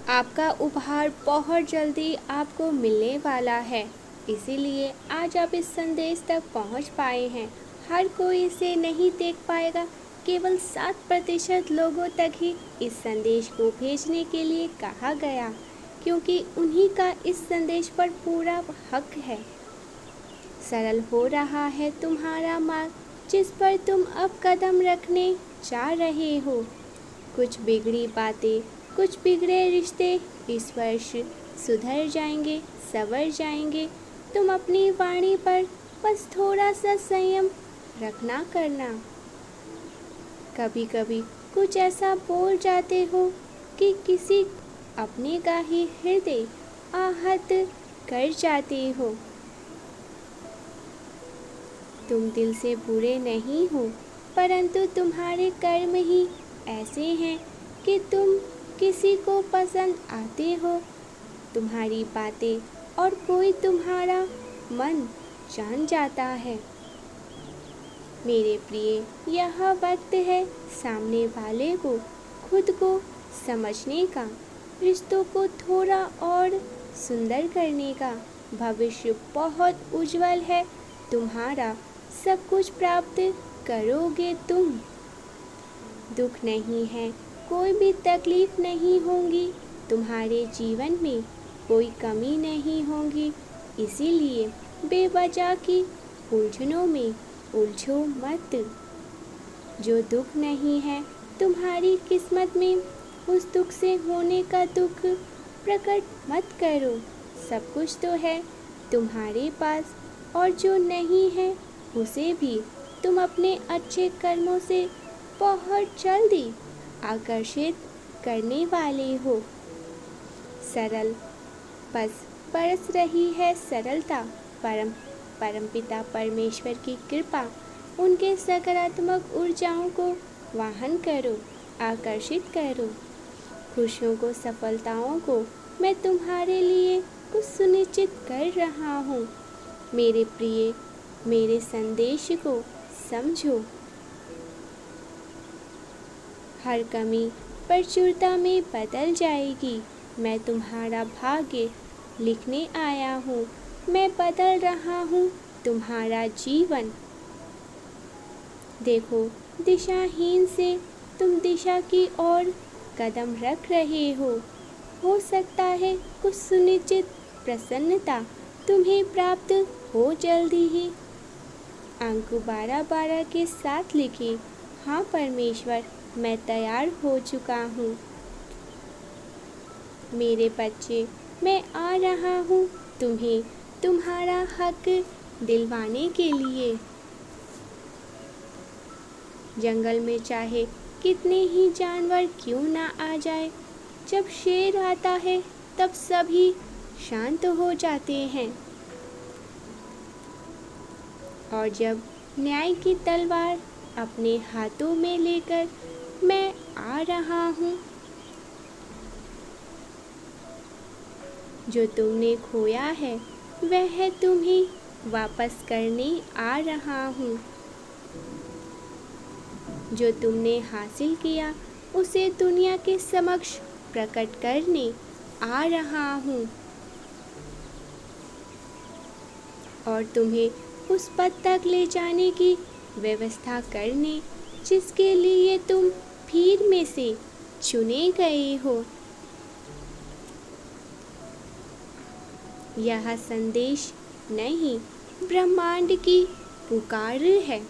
आपका उपहार बहुत जल्दी आपको मिलने वाला है, इसीलिए आज आप इस संदेश तक पहुंच पाए हैं। हर कोई इसे नहीं देख पाएगा, केवल 7% लोगों तक ही इस संदेश को भेजने के लिए कहा गया, क्योंकि उन्हीं का इस संदेश पर पूरा हक है। सरल हो रहा है तुम्हारा मार्ग, जिस पर तुम अब कदम रखने जा रहे हो। कुछ बिगड़ी बातें, कुछ बिगड़े रिश्ते इस वर्ष सुधर जाएंगे, संवर जाएंगे। तुम अपनी वाणी पर बस थोड़ा सा संयम रखना करना। कभी कभी कुछ ऐसा बोल जाते हो कि किसी अपने का ही हृदय आहत कर जाते हो। तुम दिल से बुरे नहीं हो, परंतु तुम्हारे कर्म ही ऐसे हैं कि तुम किसी को पसंद आते हो। तुम्हारी बातें और कोई तुम्हारा मन जान जाता है। मेरे प्रिय, यह वक्त है सामने वाले को खुद को समझने का, रिश्तों को थोड़ा और सुंदर करने का। भविष्य बहुत उज्जवल है तुम्हारा, सब कुछ प्राप्त करोगे तुम। दुख नहीं है, कोई भी तकलीफ नहीं होगी तुम्हारे जीवन में, कोई कमी नहीं होगी। इसीलिए बेवजह की उलझनों में उलझो मत। जो दुख नहीं है तुम्हारी किस्मत में, उस दुख से होने का दुख प्रकट मत करो। सब कुछ तो है तुम्हारे पास, और जो नहीं है उसे भी तुम अपने अच्छे कर्मों से बहुत जल्दी आकर्षित करने वाले हो। सरल बस बरस रही है सरलता। परमपिता परमेश्वर की कृपा, उनके सकारात्मक ऊर्जाओं को वाहन करो, आकर्षित करो। खुशियों को, सफलताओं को मैं तुम्हारे लिए कुछ सुनिश्चित कर रहा हूँ। मेरे प्रिय, मेरे संदेश को समझो। हर कमी प्रचुरता में बदल जाएगी। मैं तुम्हारा भाग्य लिखने आया हूँ। मैं बदल रहा हूँ तुम्हारा जीवन। देखो, दिशाहीन से तुम दिशा की ओर कदम रख रहे हो सकता है कुछ सुनिश्चित प्रसन्नता तुम्हें प्राप्त हो जल्दी ही। अंक 12-12 के साथ लिखे, हाँ परमेश्वर, मैं तैयार हो चुका हूँ। मेरे बच्चे, मैं आ रहा हूँ तुम्हें तुम्हारा हक दिलवाने के लिए। जंगल में चाहे कितने ही जानवर क्यों ना आ जाए, जब शेर आता है तब सभी शांत हो जाते हैं। और जब न्याय की तलवार अपने हाथों में लेकर मैं आ रहा हूँ, जो तुमने खोया है वह तुम्हें वापस करने आ रहा हूँ। जो तुमने हासिल किया उसे दुनिया के समक्ष प्रकट करने आ रहा हूँ, और तुम्हें उस पद तक ले जाने की व्यवस्था करने जिसके लिए तुम भीड़ में से चुने गए हो। यह संदेश नहीं, ब्रह्मांड की पुकार है।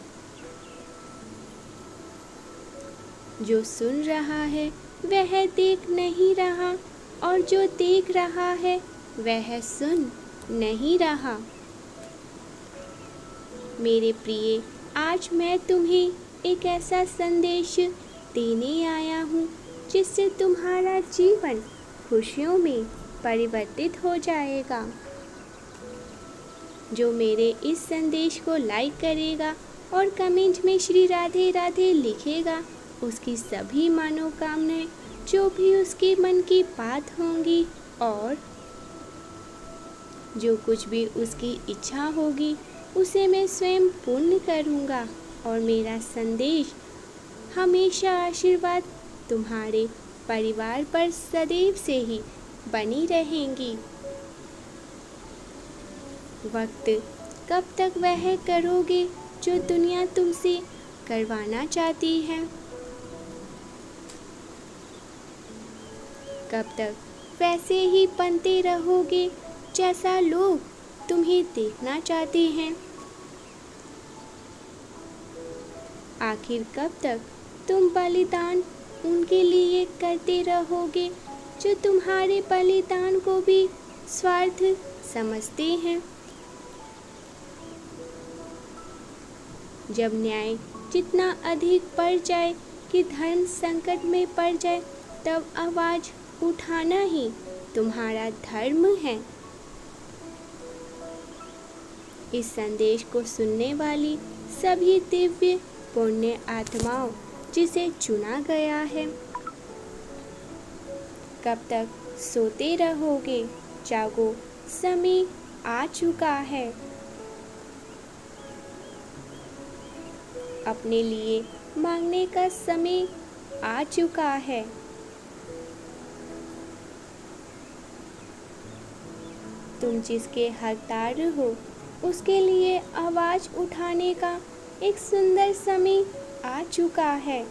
जो सुन रहा है वह देख नहीं रहा, और जो देख रहा है वह सुन नहीं रहा। मेरे प्रिय, आज मैं तुम्हें एक ऐसा संदेश देने आया हूँ जिससे तुम्हारा जीवन खुशियों में परिवर्तित हो जाएगा। जो मेरे इस संदेश को लाइक करेगा और कमेंट में श्री राधे राधे लिखेगा, उसकी सभी मनोकामनाएं, जो भी उसके मन की बात होंगी और जो कुछ भी उसकी इच्छा होगी, उसे मैं स्वयं पूर्ण करूँगा। और मेरा संदेश हमेशा आशीर्वाद तुम्हारे परिवार पर सदैव से ही बनी रहेंगी। वक्त कब तक वह करोगे जो दुनिया तुमसे करवाना चाहती है? कब तक वैसे ही बनते रहोगे जैसा लोग तुम्हें देखना चाहते हैं? आखिर कब तक तुम बलिदान उनके लिए करते रहोगे जो तुम्हारे बलिदान को भी स्वार्थ समझते हैं? जब न्याय जितना अधिक बढ़ जाए कि धर्म संकट में पड़ जाए, तब आवाज उठाना ही तुम्हारा धर्म है। इस संदेश को सुनने वाली सभी दिव्य पुण्य आत्माओं जिसे चुना गया है, कब तक सोते रहोगे? जागो, समय आ चुका है। अपने लिए मांगने का समय आ चुका है। तुम जिसके हकदार हो उसके लिए आवाज उठाने का एक सुंदर समय आ चुका है।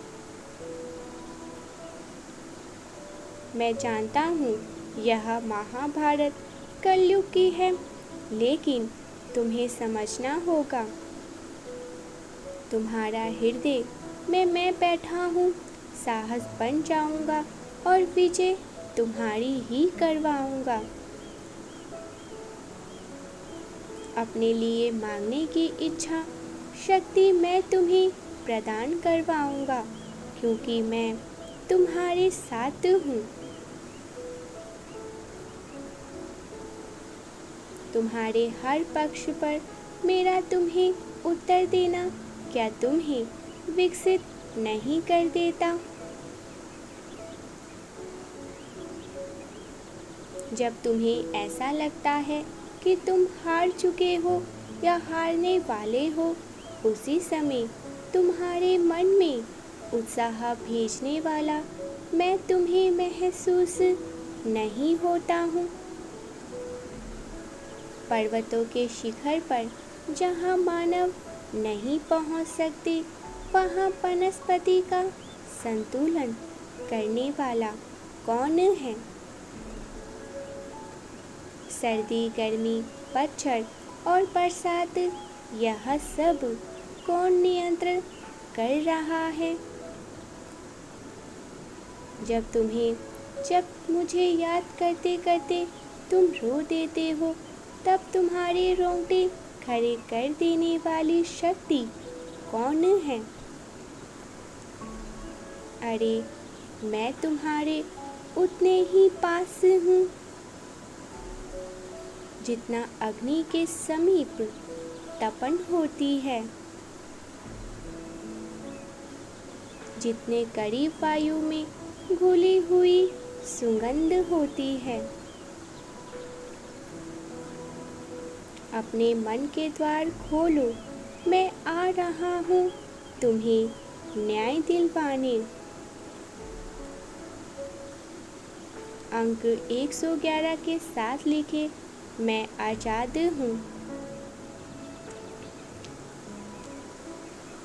मैं जानता हूँ यह महाभारत कलयुग की है, लेकिन तुम्हें समझना होगा। तुम्हारा हृदय में मैं बैठा हूँ, साहस बन जाऊँगा और विजय तुम्हारी ही करवाऊँगा। अपने लिए मांगने की इच्छा शक्ति मैं तुम्हें प्रदान करवाऊँगा, क्योंकि मैं तुम्हारे साथ हूँ। तुम्हारे हर पक्ष पर मेरा तुम्हें उत्तर देना क्या तुम्हें विकसित नहीं कर देता? जब तुम्हें ऐसा लगता है कि तुम हार चुके हो या हारने वाले हो, उसी समय तुम्हारे मन में उत्साह भेजने वाला मैं तुम्हें महसूस नहीं होता हूँ। पर्वतों के शिखर पर जहाँ मानव नहीं पहुँच सकते, वहाँ वनस्पति का संतुलन करने वाला कौन है? सर्दी, गर्मी, पतझड़ और बरसात, यह सब कौन नियंत्रण कर रहा है? जब मुझे याद करते करते तुम रो देते हो, तब तुम्हारे रोंगटे खड़े कर देने वाली शक्ति कौन है? अरे, मैं तुम्हारे उतने ही पास हूँ जितना अग्नि के समीप तपन होती है, जितने करीब वायु में घुली हुई सुगंध होती है। अपने मन के द्वार खोलो, मैं आ रहा हूँ तुम्हें न्याय दिलवाने। अंक 111 के साथ लिखे, मैं आज़ाद हूँ।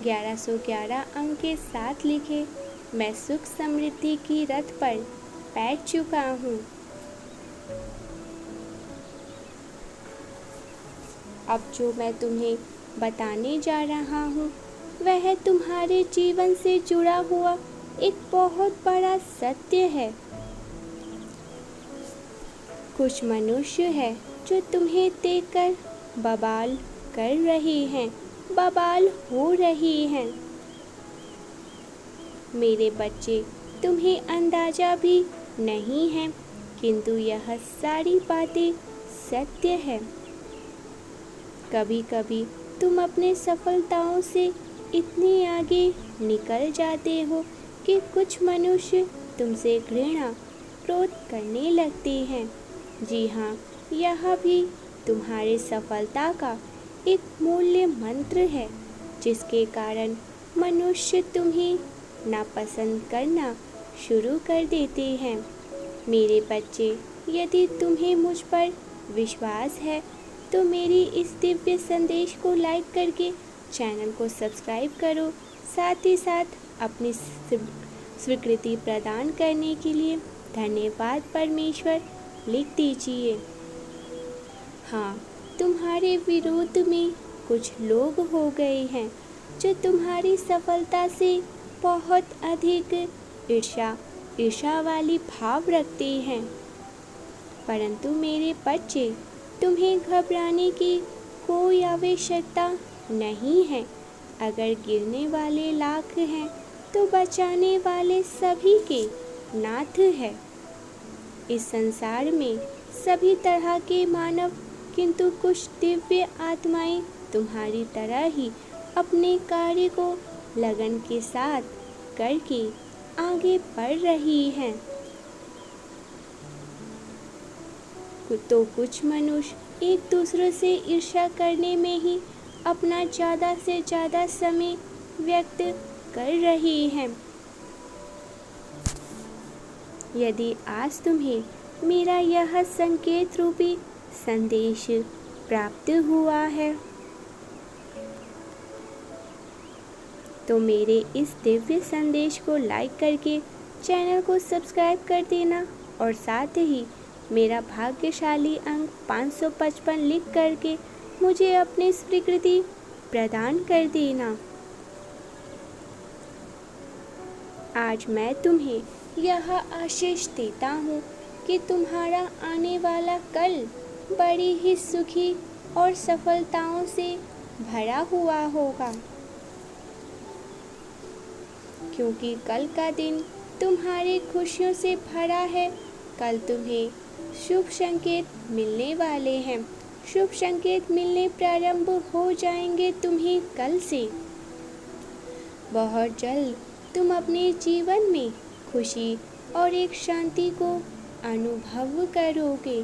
1111 अंक के साथ लिखे, मैं सुख समृद्धि की रथ पर बैठ चुका हूँ। अब जो मैं तुम्हें बताने जा रहा हूँ, वह तुम्हारे जीवन से जुड़ा हुआ एक बहुत बड़ा सत्य है। कुछ मनुष्य है जो तुम्हें देखकर बवाल कर रहे हैं, बवाल हो रही हैं। मेरे बच्चे, तुम्हें अंदाजा भी नहीं है, किंतु यह सारी बातें सत्य है। कभी कभी तुम अपने सफलताओं से इतने आगे निकल जाते हो कि कुछ मनुष्य तुमसे घृणा, क्रोध करने लगते हैं। जी हाँ, यह भी तुम्हारी सफलता का एक मूल्य मंत्र है, जिसके कारण मनुष्य तुम्हें नापसंद करना शुरू कर देते हैं। मेरे बच्चे, यदि तुम्हें मुझ पर विश्वास है तो मेरी इस दिव्य संदेश को लाइक करके चैनल को सब्सक्राइब करो। साथ ही साथ अपनी स्वीकृति प्रदान करने के लिए धन्यवाद परमेश्वर लिख दीजिए। हाँ, तुम्हारे विरोध में कुछ लोग हो गए हैं जो तुम्हारी सफलता से बहुत अधिक ईर्ष्या वाली भाव रखते हैं। परंतु मेरे बच्चे, तुम्हें घबराने की कोई आवश्यकता नहीं है। अगर गिरने वाले लाख हैं तो बचाने वाले सभी के नाथ है। इस संसार में सभी तरह के मानव, किंतु कुछ दिव्य आत्माएं तुम्हारी तरह ही अपने कार्य को लगन के साथ करके आगे बढ़ रही हैं। तो कुछ मनुष्य एक दूसरे से ईर्ष्या करने में ही अपना ज़्यादा से ज़्यादा समय व्यक्त कर रहे हैं। यदि आज तुम्हें मेरा यह संकेत रूपी संदेश प्राप्त हुआ है तो मेरे इस दिव्य संदेश को लाइक करके चैनल को सब्सक्राइब कर देना और साथ ही मेरा भाग्यशाली अंक 555 लिख करके मुझे अपनी स्वीकृति प्रदान कर देना। आज मैं तुम्हें यह आशीष देता हूँ कि तुम्हारा आने वाला कल बड़ी ही सुखी और सफलताओं से भरा हुआ होगा, क्योंकि कल का दिन तुम्हारी खुशियों से भरा है। कल तुम्हें शुभ संकेत मिलने वाले हैं। शुभ संकेत मिलने प्रारंभ हो जाएंगे तुम्हें कल से। बहुत जल्द तुम अपने जीवन में खुशी और एक शांति को अनुभव करोगे।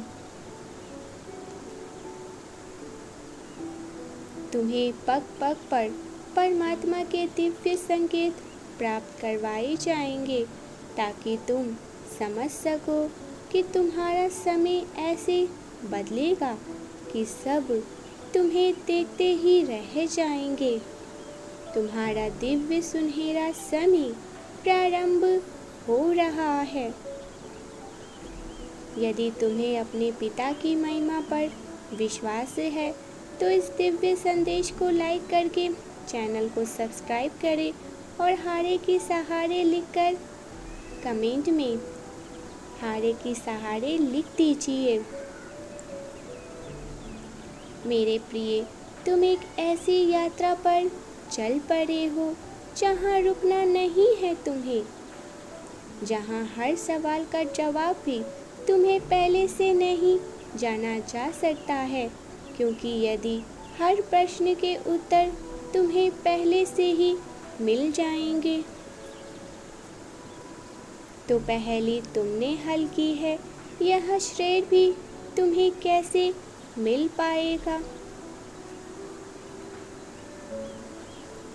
तुम्हें पग पग पर परमात्मा के दिव्य संकेत प्राप्त करवाए जाएंगे ताकि तुम समझ सको कि तुम्हारा समय ऐसे बदलेगा कि सब तुम्हें देखते ही रह जाएंगे। तुम्हारा दिव्य सुनहरा समय प्रारंभ हो रहा है। यदि तुम्हें अपने पिता की महिमा पर विश्वास है तो इस दिव्य संदेश को लाइक करके चैनल को सब्सक्राइब करें और हारे के सहारे लिखकर कमेंट में हारे के सहारे लिख दीजिए। मेरे प्रिय, तुम एक ऐसी यात्रा पर चल पड़े हो जहाँ रुकना नहीं है तुम्हें, जहाँ हर सवाल का जवाब भी तुम्हें पहले से नहीं जाना जा सकता है, क्योंकि यदि हर प्रश्न के उत्तर तुम्हें पहले से ही मिल जाएंगे तो पहले तुमने हल की है, यह श्रेय भी तुम्हें कैसे मिल पाएगा।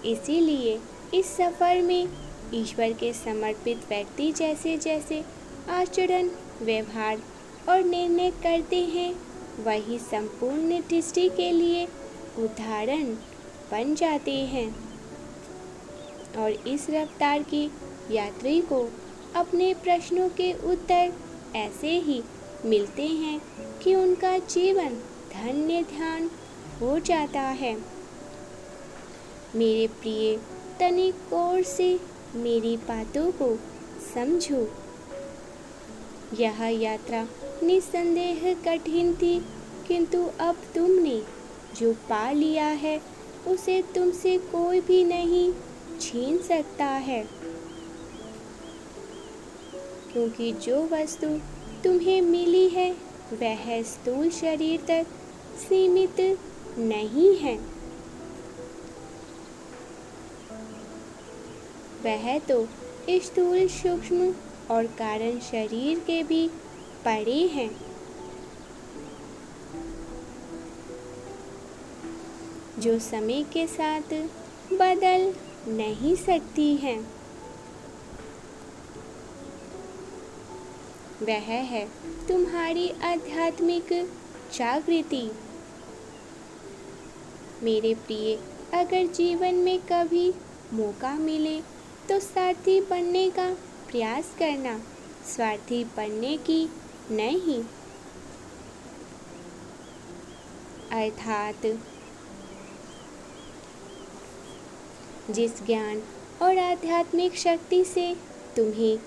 इसीलिए इस सफर में ईश्वर के समर्पित व्यक्ति जैसे जैसे आचरण, व्यवहार और निर्णय करते हैं, वही संपूर्ण दृष्टि के लिए उदाहरण बन जाते हैं और इस रफ्तार की यात्री को अपने प्रश्नों के उत्तर ऐसे ही मिलते हैं कि उनका जीवन धन्य ध्यान हो जाता है। मेरे प्रिय, तनिक और से मेरी बातों को समझो। यह यात्रा निस्संदेह कठिन थी, किंतु अब तुमने जो पा लिया है उसे तुमसे कोई भी नहीं छीन सकता है, क्योंकि जो वस्तु तुम्हें मिली है वह स्थूल शरीर तक सीमित नहीं है। वह तो स्थूल, सूक्ष्म और कारण शरीर के भी परे हैं। जो समय के साथ बदल नहीं सकती हैं। वह है तुम्हारी आध्यात्मिक जागृति। मेरे प्रिय, अगर जीवन में कभी मौका मिले तो सारथी बनने का प्रयास करना, स्वार्थी बनने की नहीं। अर्थात जिस ज्ञान और आध्यात्मिक शक्ति से तुम्हें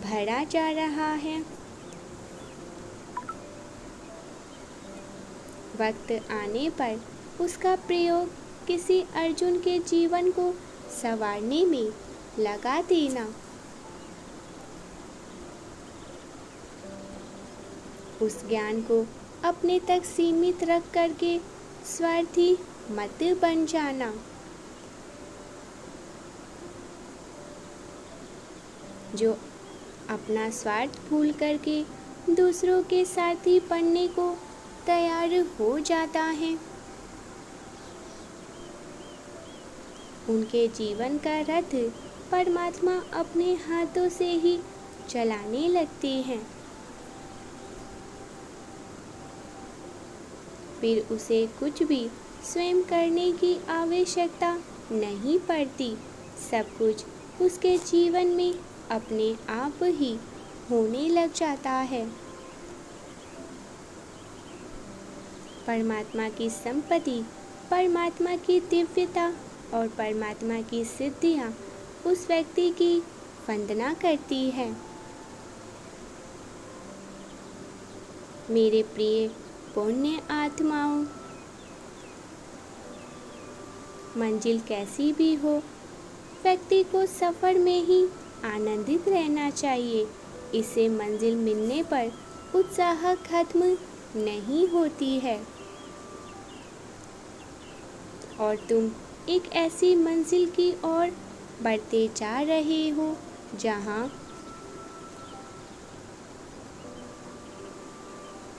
भरा जा रहा है, वक्त आने पर उसका प्रयोग किसी अर्जुन के जीवन को संवारने में लगा देना। उस ज्ञान को अपने तक सीमित रख करके स्वार्थी मत बन जाना। जो अपना स्वार्थ भूल करके दूसरों के साथी बनने को तैयार हो जाता है, उनके जीवन का रथ परमात्मा अपने हाथों से ही चलाने लगते हैं। फिर उसे कुछ भी स्वयं करने की आवश्यकता नहीं पड़ती। सब कुछ उसके जीवन में अपने आप ही होने लग जाता है। परमात्मा की संपत्ति, परमात्मा की दिव्यता और परमात्मा की सिद्धियां उस व्यक्ति की वंदना करती है। मेरे प्रिय पुण्य आत्माओं, मंजिल कैसी भी हो, व्यक्ति को सफर में ही आनंदित रहना चाहिए। इसे मंजिल मिलने पर उत्साह खत्म नहीं होती है और तुम एक ऐसी मंजिल की ओर बढ़ते जा रहे हो जहां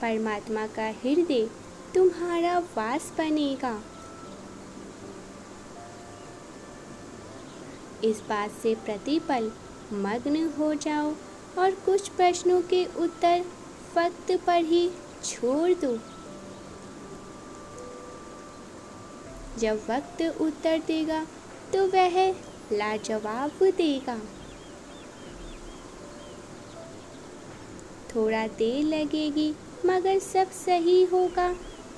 परमात्मा का हृदय तुम्हारा वास बनेगा। इस बात से प्रतिपल मग्न हो जाओ और कुछ प्रश्नों के उत्तर वक्त पर ही छोड़ दो। जब वक्त उत्तर देगा तो वह लाजवाब देगा। थोड़ा देर लगेगी मगर सब सही होगा।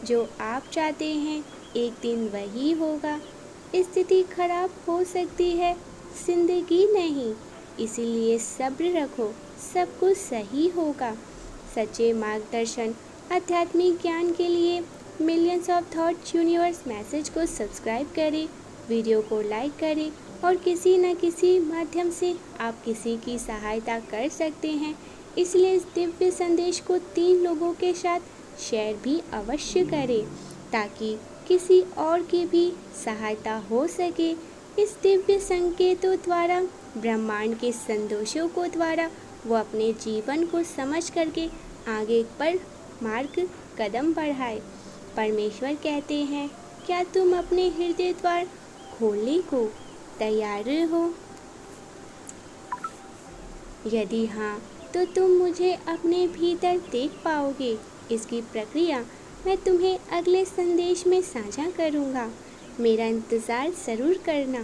जो आप चाहते हैं एक दिन वही होगा। स्थिति खराब हो सकती है, जिंदगी नहीं, इसीलिए सब्र रखो, सब कुछ सही होगा। सच्चे मार्गदर्शन आध्यात्मिक ज्ञान के लिए millions of thoughts universe message को सब्सक्राइब करें, वीडियो को लाइक करें और किसी न किसी माध्यम से आप किसी की सहायता कर सकते हैं। इसलिए इस दिव्य संदेश को 3 लोगों के साथ शेयर भी अवश्य करें ताकि किसी और की भी सहायता हो सके। इस दिव्य संकेतों द्वारा, ब्रह्मांड के संदेशों को द्वारा वो अपने जीवन को समझ करके आगे पर मार्ग कदम बढ़ाए। परमेश्वर कहते हैं, क्या तुम अपने हृदय द्वार खोलने को तैयार हो? यदि हाँ, तो तुम मुझे अपने भीतर देख पाओगे। इसकी प्रक्रिया मैं तुम्हें अगले संदेश में साझा करूँगा। मेरा इंतज़ार ज़रूर करना।